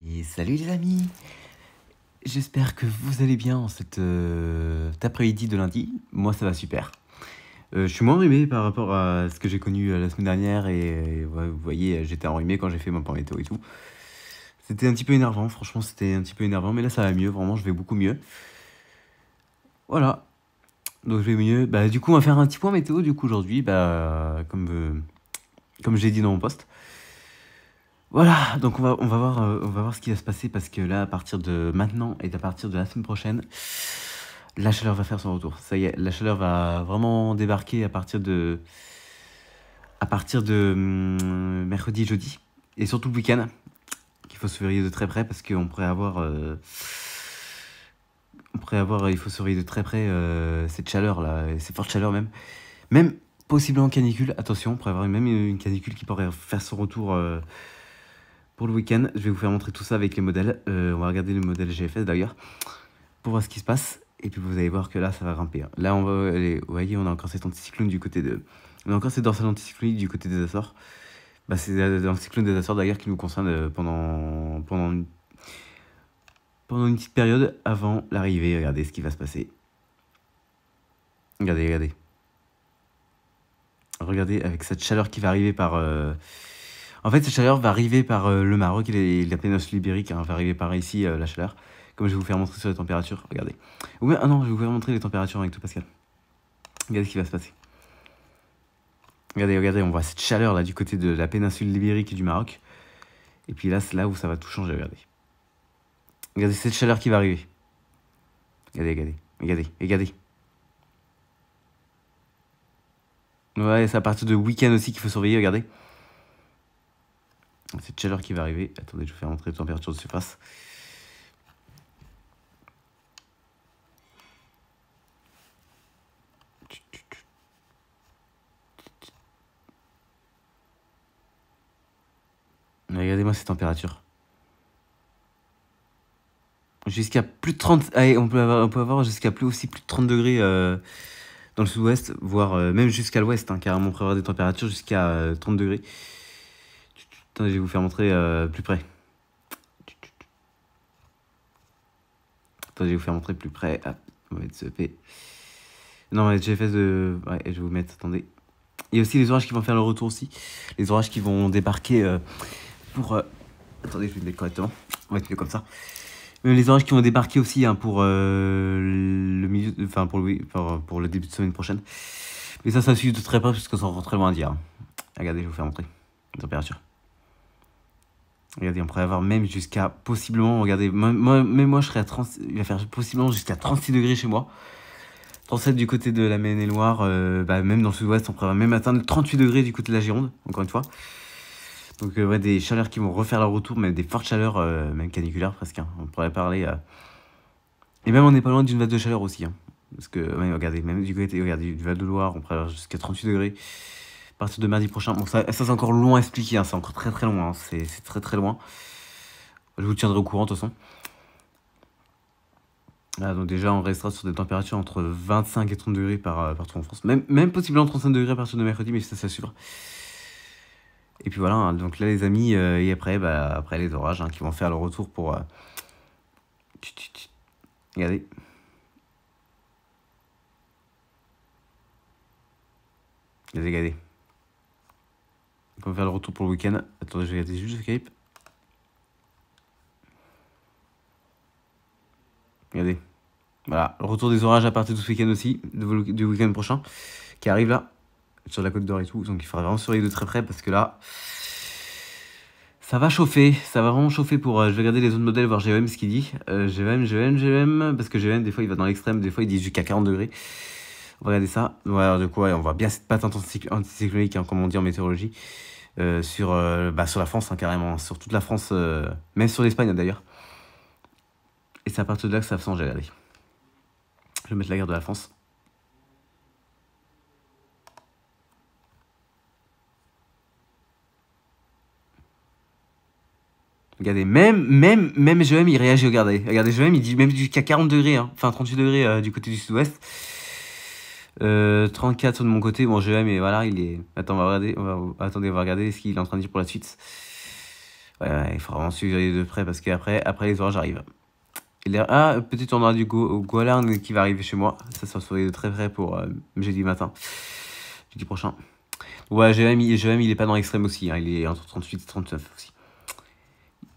Et salut les amis, j'espère que vous allez bien en cet après-midi de lundi. Moi ça va super. Je suis moins enrhumé par rapport à ce que j'ai connu la semaine dernière et ouais, vous voyez, j'étais enrhumé quand j'ai fait mon point météo et tout. C'était un petit peu énervant, franchement c'était un petit peu énervant, mais là ça va mieux, vraiment je vais beaucoup mieux. Voilà, donc je vais mieux. Bah du coup on va faire un petit point météo du coup aujourd'hui, comme j'ai dit dans mon post. Voilà, donc on va voir ce qui va se passer parce que là, à partir de maintenant et à partir de la semaine prochaine, la chaleur va faire son retour. Ça y est, la chaleur va vraiment débarquer à partir de mercredi et jeudi. Et surtout le week-end, qu'il faut surveiller de très près parce qu'on pourrait avoir, il faut surveiller de très près cette chaleur-là, ces fortes chaleurs même. Même possiblement canicule, attention, on pourrait avoir même une canicule qui pourrait faire son retour pour le week-end. Je vais vous faire montrer tout ça avec les modèles. On va regarder le modèle GFS d'ailleurs pour voir ce qui se passe. Et puis vous allez voir que là, ça va grimper. Là, on va aller, vous voyez, on a encore cet anticyclone du côté de... On a encore cette dorsale anticyclonique du côté des Açores. Bah, c'est l'anticyclone des Açores d'ailleurs qui nous concerne pendant une petite période avant l'arrivée. Regardez ce qui va se passer. Regardez, regardez. Regardez avec cette chaleur qui va arriver par... En fait, cette chaleur va arriver par le Maroc et la péninsule ibérique. Hein, va arriver par ici, la chaleur. Comme je vais vous faire montrer sur les températures. Regardez. Ouais, ah non, je vais vous faire montrer les températures avec tout Pascal. Regardez ce qui va se passer. Regardez, regardez, on voit cette chaleur là du côté de la péninsule ibérique et du Maroc. Et puis là, c'est là où ça va tout changer, regardez. Regardez cette chaleur qui va arriver. Regardez, regardez, regardez, regardez. Ouais, c'est à partir de week-end aussi qu'il faut surveiller, regardez. Cette chaleur qui va arriver. Attendez, je vais vous faire montrer les températures de surface. Regardez-moi ces températures. Jusqu'à plus de 30... Allez, on peut avoir jusqu'à plus de 30 degrés dans le sud-ouest, voire même jusqu'à l'ouest, hein, carrément on peut avoir des températures jusqu'à 30 degrés. Attendez, je vais vous faire montrer plus près. Attendez, je vais vous faire montrer plus près. Hop, on va mettre ce P. Non, on va mettre GFS de... Ouais, je vais vous mettre... Attendez. Il y a aussi les orages qui vont faire le retour aussi. Les orages qui vont débarquer pour... Attendez, je vais le mettre correctement. On va être mieux comme ça. Mais les orages qui vont débarquer aussi hein, pour le milieu... Enfin, pour le début de semaine prochaine. Mais ça suit de très près parce que ça rentre très loin à dire. Regardez, je vais vous faire montrer la température. Regardez, on pourrait avoir même jusqu'à possiblement, regardez, même moi je serais à 30, il va faire possiblement jusqu'à 36 degrés chez moi. 37 du côté de la Maine-et-Loire, même dans le sud-ouest, on pourrait même atteindre 38 degrés du côté de la Gironde, encore une fois. Donc ouais, des chaleurs qui vont refaire leur retour, même des fortes chaleurs, même caniculaires presque. Hein. On pourrait parler... Et même on n'est pas loin d'une vague de chaleur aussi. Hein. Parce que, ouais, regardez, même du côté du Val-de-Loire, on pourrait avoir jusqu'à 38 degrés. À partir de mardi prochain. Bon, ça c'est encore loin à expliquer, hein, c'est encore très très loin, hein, c'est très très loin. Je vous tiendrai au courant de toute façon. Là, donc déjà, on restera sur des températures entre 25 et 30 degrés partout en France. Même possiblement 35 degrés à partir de mercredi, mais ça, c'est à suivre. Et puis voilà, hein, donc là les amis, et après, après les orages hein, qui vont faire le retour pour... Regardez. Regardez, regardez. On va faire le retour pour le week-end. Attendez, je vais regarder juste Skype. Regardez. Voilà, le retour des orages à partir de ce week-end aussi, du week-end prochain, qui arrive là, sur la Côte d'Or et tout. Donc il faudra vraiment surveiller de très près parce que là, ça va chauffer. Ça va vraiment chauffer pour... je vais regarder les autres modèles, voir GEM ce qu'il dit. GEM, parce que GEM, des fois, il va dans l'extrême, des fois, il dit jusqu'à 40 degrés. On va regarder ça. Voilà, de quoi on voit bien cette patte anticyclonique, hein, comme on dit en météorologie, sur la France, hein, carrément, sur toute la France, même sur l'Espagne d'ailleurs. Et c'est à partir de là que ça va changer, regardez. Je vais mettre la guerre de la France. Regardez, même GEM, il réagit, regardez. Regardez, GEM, il dit même jusqu'à 40 degrés, hein, enfin 38 degrés du côté du sud-ouest. 34 de mon côté, bon GEM, et voilà, il est... Attends, on va regarder, attendez, on va regarder ce qu'il est en train de dire pour la suite. Ouais, il faut vraiment suivre de près parce qu'après les orages arrivent. Ah, peut-être on aura du Goalarn qui va arriver chez moi. Ça sera surveillé de très près pour jeudi matin. Jeudi prochain. Ouais, GM il est pas dans l'extrême aussi. Hein. Il est entre 38 et 39 aussi.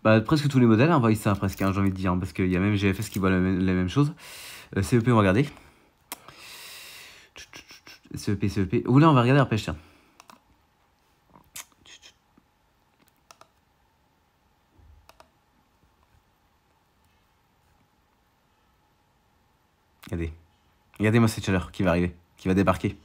Bah, presque tous les modèles envoient ça presque, hein, j'ai envie de dire. Hein, parce qu'il y a même GFS qui voit la même chose. CEP, on va regarder. CEP. Oula, on va regarder après, tiens. Regardez-moi cette chaleur qui va arriver, qui va débarquer.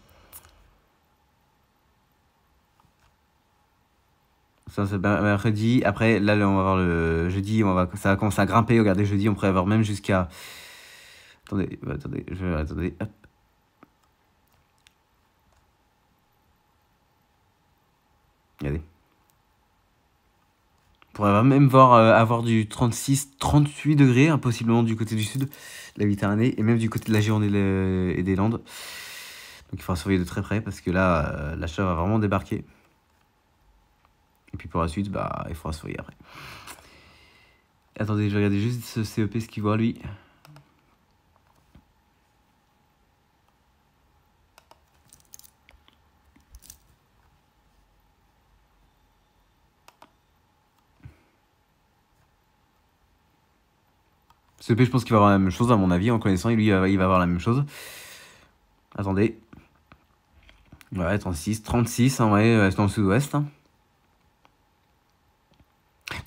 Ça, c'est mercredi. Après, là, on va voir le jeudi. Ça va commencer à grimper. Regardez, jeudi, on pourrait avoir même jusqu'à. Attendez, attendez. Hop. Regardez. On pourrait même avoir du 36, 38 degrés, hein, possiblement du côté du sud de la Méditerranée, et même du côté de la Gironde et des Landes. Donc il faudra surveiller de très près parce que là, la chaleur va vraiment débarquer. Et puis pour la suite, bah, il faudra surveiller après. Attendez, je vais regarder juste ce CEP, ce qu'il voit lui. CEP, je pense qu'il va avoir la même chose, à mon avis, en connaissant, lui, il va avoir la même chose. Attendez. Ouais, 36, 36, hein, ouais, c'est dans le sud-ouest. Hein.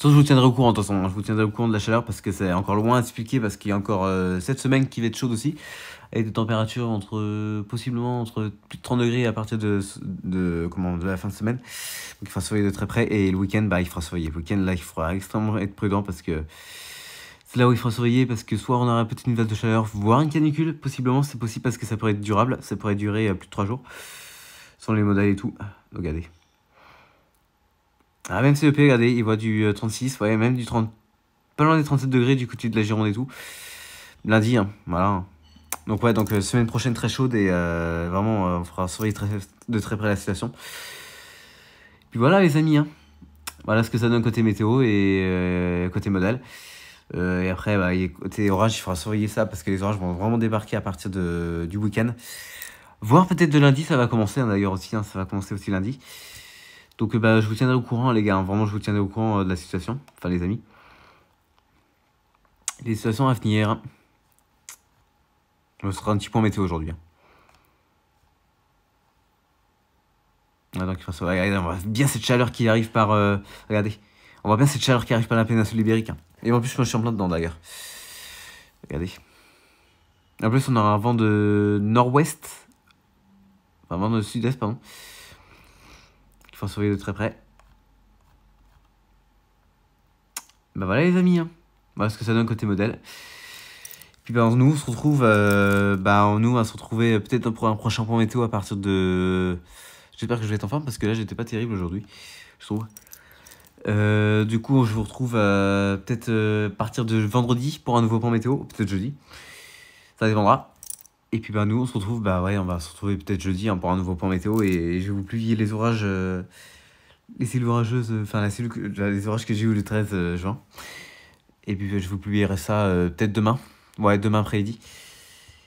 Je vous tiendrai au courant, de toute façon. Je vous tiendrai au courant de la chaleur parce que c'est encore loin à expliquer parce qu'il y a encore cette semaine qui va être chaude aussi. Avec des températures possiblement entre plus de 30 degrés à partir de la fin de semaine. Donc il faudra surveiller de très près. Et le week-end, bah, il faudra surveiller. Le week-end, là, il faudra extrêmement être prudent parce que c'est là où il faudra surveiller parce que soit on aura peut-être une vague de chaleur, voire une canicule. Possiblement, c'est possible parce que ça pourrait être durable. Ça pourrait durer plus de 3 jours. Sans les modèles et tout. Regardez. Ah, même CEP, regardez, il voit du 36, ouais, même du 30, pas loin des 37 degrés du côté de la Gironde et tout. Lundi, hein, voilà. Donc ouais, semaine prochaine très chaude et vraiment, on fera surveiller de très près la situation. Puis voilà les amis, hein. Voilà ce que ça donne côté météo et côté modèle. Et après, bah, côté orage, il faudra surveiller ça parce que les orages vont vraiment débarquer à partir du week-end. Voire peut-être de lundi, ça va commencer hein, d'ailleurs aussi, hein, ça va commencer aussi lundi. Donc bah, je vous tiendrai au courant les gars, hein. Vraiment je vous tiendrai au courant de la situation, enfin les amis. Les situations à venir. Ce sera un petit point météo aujourd'hui. Hein. Ah, donc, regardez, on voit bien cette chaleur qui arrive par... regardez, on voit bien cette chaleur qui arrive par la péninsule ibérique. Hein. Et en plus moi je suis en plein dedans d'ailleurs. Regardez. En plus on aura un vent de nord-ouest. Enfin un vent de sud-est pardon. Il faut surveiller de très près. Bah voilà les amis, hein. Voilà ce que ça donne côté modèle. Puis bah nous on se retrouve, nous on va se retrouver peut-être pour un prochain point météo à partir de... J'espère que je vais être en forme parce que là j'étais pas terrible aujourd'hui, je trouve. Du coup je vous retrouve peut-être à partir de vendredi pour un nouveau point météo, peut-être jeudi. Ça dépendra. Et puis bah nous on se retrouve, bah ouais on va se retrouver peut-être jeudi hein, pour un nouveau point météo et je vais vous publier les orages... les cellules orageuses, enfin les orages que j'ai eu le 13 juin. Et puis je vous publierai ça peut-être demain. Ouais, demain après-midi.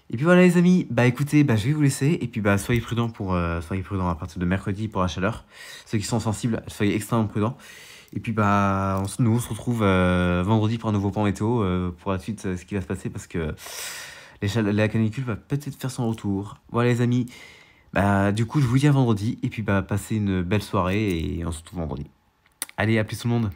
Et puis voilà les amis, bah écoutez, bah je vais vous laisser. Et puis bah soyez prudents à partir de mercredi pour la chaleur. Ceux qui sont sensibles, soyez extrêmement prudents. Et puis bah nous on se retrouve vendredi pour un nouveau point météo pour la suite ce qui va se passer parce que la canicule va peut-être faire son retour. Voilà les amis. Bah du coup je vous dis à vendredi et puis bah passez une belle soirée et on se retrouve vendredi. Allez, à plus tout le monde.